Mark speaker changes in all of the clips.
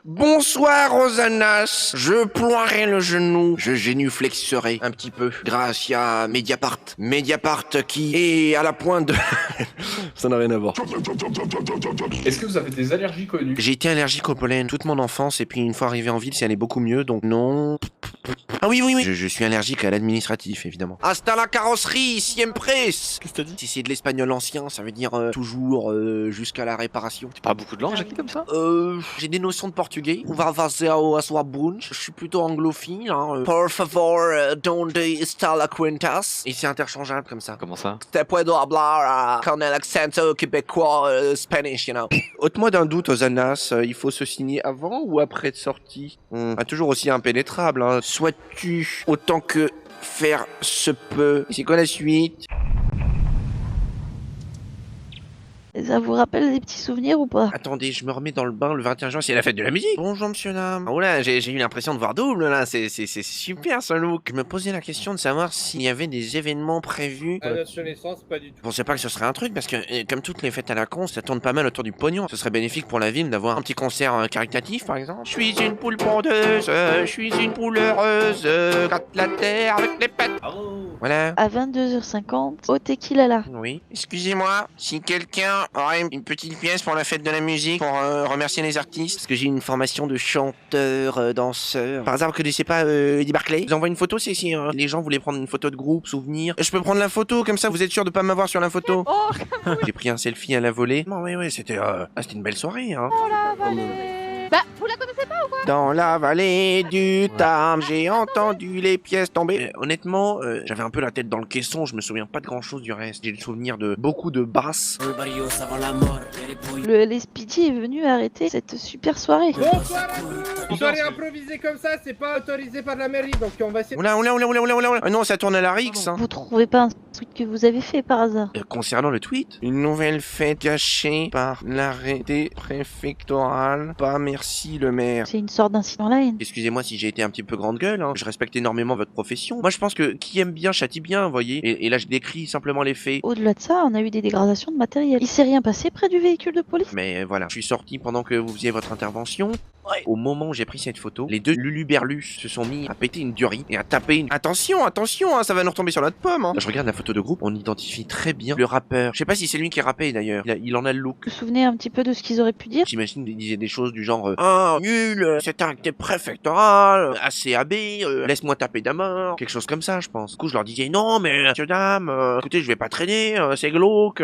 Speaker 1: Bonsoir Rosanas, je ploierai le genou, je génuflexerai un petit peu grâce à Mediapart. Mediapart qui est à la pointe de... Ça n'a rien à voir.
Speaker 2: Est-ce que vous avez des allergies connues?
Speaker 1: J'ai été allergique au pollen toute mon enfance et puis une fois arrivé en ville, ça allait beaucoup mieux, donc non... Ah oui. Je suis allergique à l'administratif, évidemment. Hasta la carrosserie, siempre. Qu'est-ce que t'as dit? Si c'est de l'espagnol ancien, ça veut dire toujours jusqu'à la réparation.
Speaker 3: Pas beaucoup de langues, Jackie, comme ça?
Speaker 1: J'ai des notions de portugais. On va fazer a sua bunch. Je suis plutôt anglophile, hein. Por favor, donde está la cuentas? Et c'est interchangeable comme ça.
Speaker 3: Comment ça?
Speaker 1: Te puedo hablar con el accento québécois Spanish, you know. Ôte-moi d'un doute, Osanas, il faut se signer avant ou après de sortie? Toujours aussi impénétrable, hein. Sois-tu autant que faire se peut. C'est quoi la suite?
Speaker 4: Ça vous rappelle des petits souvenirs ou pas?
Speaker 1: Attendez, je me remets dans le bain le 21 juin, c'est la fête de la musique. Bonjour monsieur dame. Oh là, j'ai eu l'impression de voir double là, c'est super ce look. Je me posais la question de savoir s'il y avait des événements prévus.
Speaker 5: À notre naissance, pas du tout.
Speaker 1: Je pensais pas que ce serait un truc parce que comme toutes les fêtes à la con, ça tourne pas mal autour du pognon. Ce serait bénéfique pour la ville d'avoir un petit concert caritatif par exemple. Je suis une poule pondeuse, je suis une poule heureuse, gratte la terre avec les pattes. Voilà.
Speaker 4: À 22h50, au Tequila là.
Speaker 1: Oui. Excusez-moi, si quelqu'un aurait une petite pièce pour la fête de la musique, pour remercier les artistes, parce que j'ai une formation de chanteur, danseur. Par hasard, vous connaissez pas Eddie Barclay? Je vous envoie une photo, c'est si les gens voulaient prendre une photo de groupe, souvenir. Je peux prendre la photo, comme ça vous êtes sûr de pas m'avoir sur la photo? J'ai pris un selfie à la volée. Bon, oui, c'était une belle soirée, hein.
Speaker 6: Bah, vous la connaissez pas ou quoi?
Speaker 1: Dans la vallée du Tarn, j'ai entendu les pièces tomber. Honnêtement, j'avais un peu la tête dans le caisson, je me souviens pas de grand chose du reste. J'ai le souvenir de beaucoup de basses.
Speaker 4: Le LSPD est venu arrêter cette super soirée.
Speaker 5: Bonsoir à tous. Une soirée improvisée comme ça, c'est pas autorisé par la mairie, donc on va essayer...
Speaker 1: Oula. Non, ça tourne à la Rix, hein.
Speaker 4: Vous trouvez pas un tweet que vous avez fait par hasard?
Speaker 1: Concernant le tweet, une nouvelle fête cachée par l'arrêté préfectoral. Pas merci le maire.
Speaker 4: C'est une sorte d'incident là.
Speaker 1: Excusez-moi si j'ai été un petit peu grande gueule, hein. Je respecte énormément votre profession. Moi je pense que qui aime bien châtie bien, vous voyez. Et là je décris simplement les faits.
Speaker 4: Au-delà de ça, on a eu des dégradations de matériel. Il s'est rien passé près du véhicule de police?
Speaker 1: Mais voilà, je suis sorti pendant que vous faisiez votre intervention. Au moment où j'ai pris cette photo, les deux Luluberlus se sont mis à péter une durite et à taper une... Attention, hein, ça va nous retomber sur notre pomme, hein. Je regarde la photo de groupe, on identifie très bien le rappeur. Je sais pas si c'est lui qui rappait d'ailleurs, il en a le look.
Speaker 4: Vous vous souvenez un petit peu de ce qu'ils auraient pu dire?
Speaker 1: J'imagine qu'ils disaient des choses du genre ah, nul, c'est un arrêté préfectoral, ACAB, laisse-moi taper d'abord, quelque chose comme ça, je pense. Du coup, je leur disais non, mais monsieur dame, écoutez, je vais pas traîner, c'est glauque.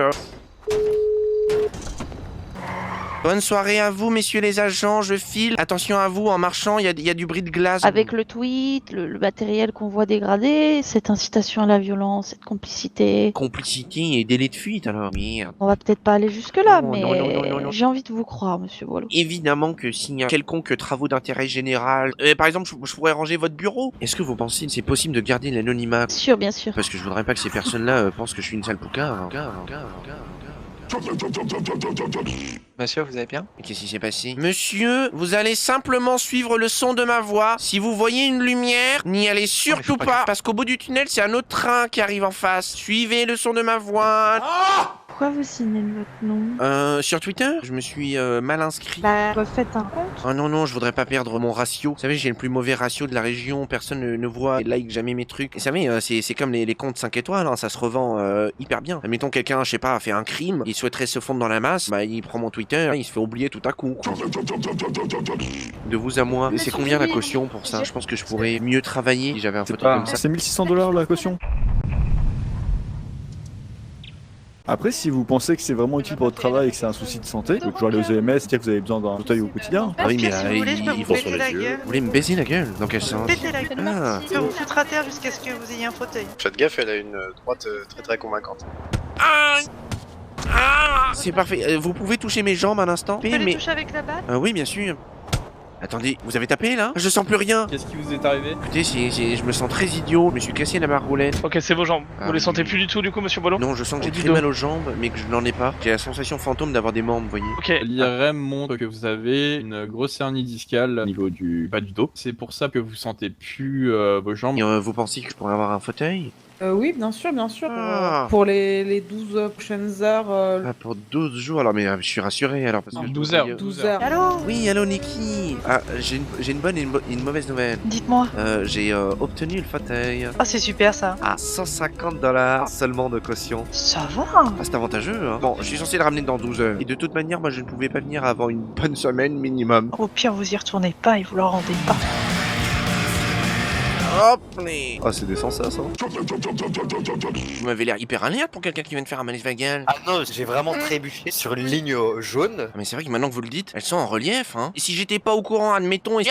Speaker 1: Bonne soirée à vous, messieurs les agents, je file. Attention à vous, en marchant, il y a du bris de glace.
Speaker 4: Avec le tweet, le matériel qu'on voit dégradé, cette incitation à la violence, cette complicité...
Speaker 1: Complicité et délai de fuite, alors. Merde.
Speaker 4: On va peut-être pas aller jusque-là,
Speaker 1: Non,
Speaker 4: mais
Speaker 1: non.
Speaker 4: j'ai envie de vous croire, monsieur Boileau.
Speaker 1: Évidemment que s'il y a quelconque travaux d'intérêt général... par exemple, je pourrais ranger votre bureau. Est-ce que vous pensez que c'est possible de garder l'anonymat?
Speaker 4: Bien sûr.
Speaker 1: Parce que je voudrais pas que ces personnes-là pensent que je suis une sale poucave.
Speaker 3: Monsieur, vous allez bien?
Speaker 1: Qu'est-ce qui s'est passé? Monsieur, vous allez simplement suivre le son de ma voix. Si vous voyez une lumière, n'y allez surtout pas. Parce qu'au bout du tunnel, c'est un autre train qui arrive en face. Suivez le son de ma voix.
Speaker 4: Pourquoi vous signez votre nom?
Speaker 1: Sur Twitter, je me suis mal inscrit.
Speaker 4: Bah, faites un compte.
Speaker 1: Oh non, je voudrais pas perdre mon ratio. Vous savez, j'ai le plus mauvais ratio de la région. Personne ne voit et like jamais mes trucs. Et vous savez, c'est comme les comptes 5 étoiles, hein, ça se revend hyper bien. Admettons quelqu'un, je sais pas, a fait un crime, il souhaiterait se fondre dans la masse, bah il prend mon Twitter, il se fait oublier tout à coup, quoi. De vous à moi. Et c'est combien la caution pour ça? Je pense que je pourrais mieux travailler si j'avais un fauteuil comme ça.
Speaker 7: C'est 1600$ la caution. Après, si vous pensez que c'est vraiment utile pour votre travail et que c'est un souci de santé, vous pouvez toujours aller aux EMS, dire que vous avez besoin d'un fauteuil au quotidien.
Speaker 1: Ah oui, mais
Speaker 6: Si vous voulez, je peux vous péter la gueule.
Speaker 1: Vous voulez me baiser la gueule? Dans quel sens?
Speaker 6: Péter la gueule.
Speaker 1: Ah.
Speaker 6: Je peux vous foutre à terre jusqu'à ce que vous ayez un fauteuil.
Speaker 8: Faites gaffe, elle a une droite très convaincante.
Speaker 1: C'est parfait. Vous pouvez toucher mes jambes un instant?
Speaker 6: Tu peux les toucher avec la batte?
Speaker 1: Oui, bien sûr. Attendez, vous avez tapé là? Je sens plus rien.
Speaker 2: Qu'est-ce qui vous est arrivé?
Speaker 1: Écoutez, je me sens très idiot. Je me suis cassé la barre roulette.
Speaker 9: Ok, c'est vos jambes.
Speaker 1: Ah,
Speaker 9: Vous les sentez
Speaker 1: oui.
Speaker 9: plus du tout, du coup, monsieur Boileau?
Speaker 1: Non, je sens que j'ai
Speaker 9: Du
Speaker 1: très
Speaker 9: dos.
Speaker 1: mal aux jambes, mais que je n'en ai pas. J'ai la sensation fantôme d'avoir des membres, vous voyez.
Speaker 9: Ok.
Speaker 2: L'IRM montre que vous avez une grosse hernie discale au niveau du bas du dos. C'est pour ça que vous sentez plus vos jambes.
Speaker 1: Et vous pensez que je pourrais avoir un fauteuil?
Speaker 9: Oui, bien sûr, bien sûr.
Speaker 1: Ah.
Speaker 9: Pour les 12 prochaines heures.
Speaker 1: Ah, pour 12 jours, alors mais je suis rassuré alors parce que...
Speaker 2: 12 heures.
Speaker 9: 12 heures.
Speaker 6: Allô?
Speaker 1: Oui, allô Nikki. Ah, j'ai une bonne et une mauvaise nouvelle.
Speaker 6: Dites-moi.
Speaker 1: J'ai obtenu le fauteuil.
Speaker 6: Ah, c'est super ça.
Speaker 1: À $150 seulement de caution.
Speaker 6: Ça va.
Speaker 1: Ah, c'est avantageux, hein. Bon, je suis censé le ramener dans 12 heures. Et de toute manière, moi, je ne pouvais pas venir avant une bonne semaine minimum.
Speaker 6: Au pire, vous y retournez pas et vous le rendez pas.
Speaker 1: Hop les... Ah, c'est décent ça. Vous m'avez l'air hyper alerte pour quelqu'un qui vient de faire un Volkswagen.
Speaker 10: Ah non, j'ai vraiment trébuché sur une ligne jaune.
Speaker 1: Ah, mais c'est vrai que maintenant que vous le dites, elles sont en relief, hein. Et si j'étais pas au courant, admettons, et...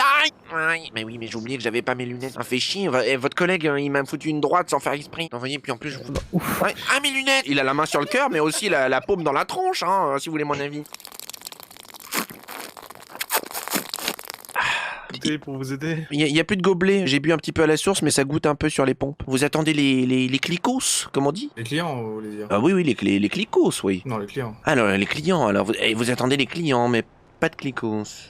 Speaker 1: Aïe. Mais oui, mais j'ai oublié que j'avais pas mes lunettes. Ah, fait chier. Votre collègue, il m'a foutu une droite sans faire exprès. Vous voyez, puis en plus, je vous... Ouais. Ah, mes lunettes. Il a la main sur le cœur, mais aussi la paume dans la tronche, hein, si vous voulez mon avis.
Speaker 10: Pour vous aider.
Speaker 1: Il y a plus de gobelets. J'ai bu un petit peu à la source, mais ça goûte un peu sur les pompes. Vous attendez les clicos, comme on dit?
Speaker 10: Les clients, vous voulez dire?
Speaker 1: Ah oui, les clicos, oui.
Speaker 10: Non, les clients.
Speaker 1: Alors, les clients, alors vous attendez les clients, mais pas de clicos.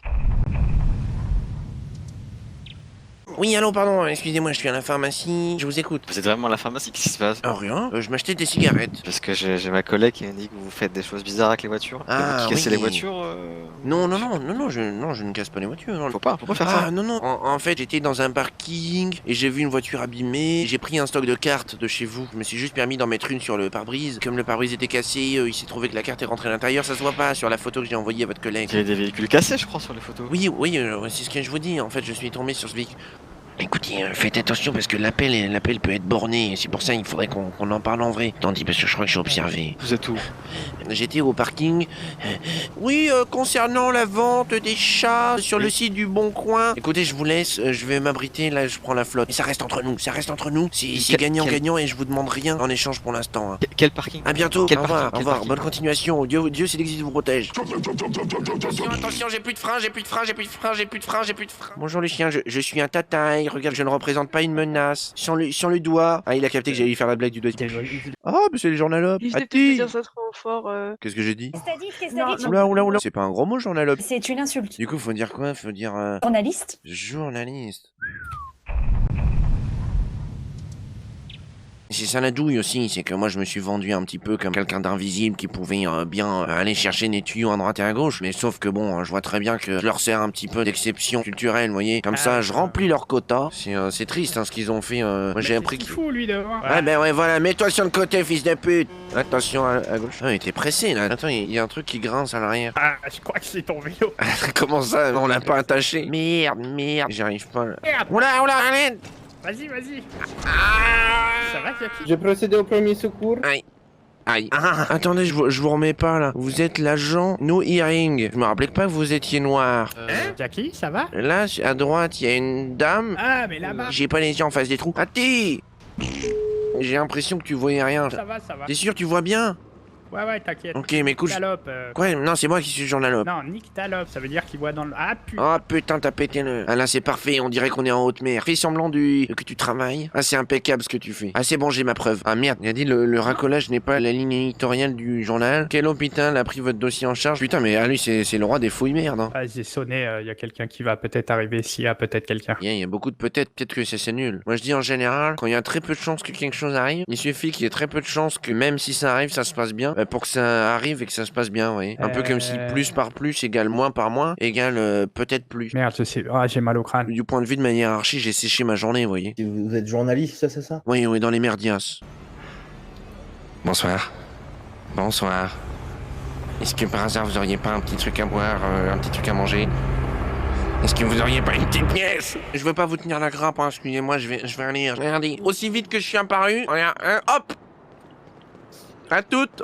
Speaker 1: Oui, allô, pardon, excusez-moi, je suis à la pharmacie, je vous écoute.
Speaker 3: Vous êtes vraiment à la pharmacie? Qu'est-ce qui se passe?
Speaker 1: Ah, rien, je m'achetais des cigarettes.
Speaker 3: Parce que j'ai ma collègue qui m'a dit que vous faites des choses bizarres avec les voitures.
Speaker 1: Ah,
Speaker 3: Et vous qui cassez
Speaker 1: oui.
Speaker 3: les voitures.
Speaker 1: Non, je ne casse pas les voitures. Non.
Speaker 3: Faut pas faire
Speaker 1: Ah
Speaker 3: ça.
Speaker 1: non. En fait, j'étais dans un parking et j'ai vu une voiture abîmée. J'ai pris un stock de cartes de chez vous. Je me suis juste permis d'en mettre une sur le pare-brise. Comme le pare-brise était cassé, il s'est trouvé que la carte est rentrée à l'intérieur. Ça se voit pas sur la photo que j'ai envoyée à votre collègue.
Speaker 3: Il y a des véhicules cassés, je crois, sur les photos.
Speaker 1: Oui, c'est ce que je vous dis. En fait, je suis tombé sur ce véhicule. Écoutez, faites attention parce que l'appel peut être borné. C'est pour ça qu'il faudrait qu'on en parle en vrai. Tandis parce que je crois que j'ai observé.
Speaker 3: Vous êtes où?
Speaker 1: J'étais au parking. Oui, concernant la vente des chats sur le site du Bon Coin. Écoutez, je vous laisse. Je vais m'abriter. Là, je prends la flotte. Mais ça reste entre nous. C'est gagnant-gagnant et je vous demande rien en échange pour l'instant. Hein.
Speaker 3: Quel parking?
Speaker 1: À bientôt.
Speaker 3: Quel
Speaker 1: Au revoir.
Speaker 3: parking,
Speaker 1: Au revoir.
Speaker 3: parking
Speaker 1: Bonne continuation. Dieu, s'il existe, vous protège. Attention, j'ai plus de frein. Bonjour les chiens, je suis un tataï. Regarde, je ne représente pas une menace. Sur le doigt. Ah, il a capté que j'allais faire la blague du doigt. Ah, mais c'est les journalopes.
Speaker 6: dire ça trop fort.
Speaker 1: Qu'est-ce que j'ai dit?
Speaker 6: Non,
Speaker 1: Oula. C'est pas un gros mot, journalope.
Speaker 11: C'est une insulte.
Speaker 1: Du coup, faut dire quoi? Faut dire
Speaker 11: Journaliste?
Speaker 1: journaliste. C'est ça la douille aussi, c'est que moi je me suis vendu un petit peu comme quelqu'un d'invisible qui pouvait bien aller chercher des tuyaux à droite et à gauche, mais sauf que bon, je vois très bien que je leur sers un petit peu d'exception culturelle, vous voyez, comme ça je remplis leur quota. C'est triste hein, ce qu'ils ont fait, moi j'ai appris qu'il
Speaker 5: fou lui devant.
Speaker 1: Ouais ben ouais voilà, mets-toi sur le côté fils de pute. Attention à gauche. Ah il était pressé là, attends, il y a un truc qui grince à l'arrière.
Speaker 5: Ah, je crois que c'est ton vélo.
Speaker 1: Comment ça, on l'a pas attaché? Merde, j'arrive pas là.
Speaker 5: Merde.
Speaker 1: Oula, allez.
Speaker 5: Vas-y. Ça va, Jackie? J'ai procédé au premier secours.
Speaker 1: Aïe. Ah, attendez, je vous remets pas là. Vous êtes l'agent No Hearing. Je me rappelais pas que vous étiez noir.
Speaker 5: Jackie, ça va?
Speaker 1: Là, à droite, il y a une dame.
Speaker 5: Ah, mais là-bas.
Speaker 1: J'ai pas les yeux en face des trous. Ati! J'ai l'impression que tu voyais rien.
Speaker 5: Ça va.
Speaker 1: T'es sûr, tu vois bien?
Speaker 5: Ouais, t'inquiète.
Speaker 1: Ok, mais écoute.
Speaker 5: Salope.
Speaker 1: Quoi? Non, c'est moi qui suis journalope.
Speaker 5: Non, nique ta lope, ça veut dire qu'il voit dans le... Ah, putain.
Speaker 1: Oh putain, t'as pété le... Ah là, c'est parfait, on dirait qu'on est en haute mer. Fais semblant que tu travailles. Ah, c'est impeccable ce que tu fais. Ah, c'est bon, j'ai ma preuve. Ah merde, il a dit le racolage n'est pas la ligne éditoriale du journal. Quel hôpital a pris votre dossier en charge? Putain, mais ah, lui, c'est le roi des fouilles merde. Hein.
Speaker 5: Ah, j'ai sonné, il y a quelqu'un qui va peut-être arriver, s'il y a peut-être quelqu'un.
Speaker 1: Il y a beaucoup de peut-être que c'est nul. Moi, je dis en général, quand il y a très peu de chances que quelque chose arrive, il suffit qu'il y ait très peu de chances que même si ça arrive, ça se passe bien, pour que ça arrive et que ça se passe bien, oui. Un peu comme si plus par plus égale moins par moins égale peut-être plus.
Speaker 5: Merde, je sais. Ah, j'ai mal au crâne.
Speaker 1: Du point de vue de ma hiérarchie, j'ai séché ma journée, vous voyez.
Speaker 12: Vous êtes journaliste, ça, c'est ça?
Speaker 1: Oui, on est dans les merdias. Bonsoir. Est-ce que par hasard vous auriez pas un petit truc à boire, un petit truc à manger? Est-ce que vous auriez pas une petite pièce? Je veux pas vous tenir la grappe, hein, excusez-moi, je vais aller. Regardez, aussi vite que je suis apparu, regarde, hop! À toutes!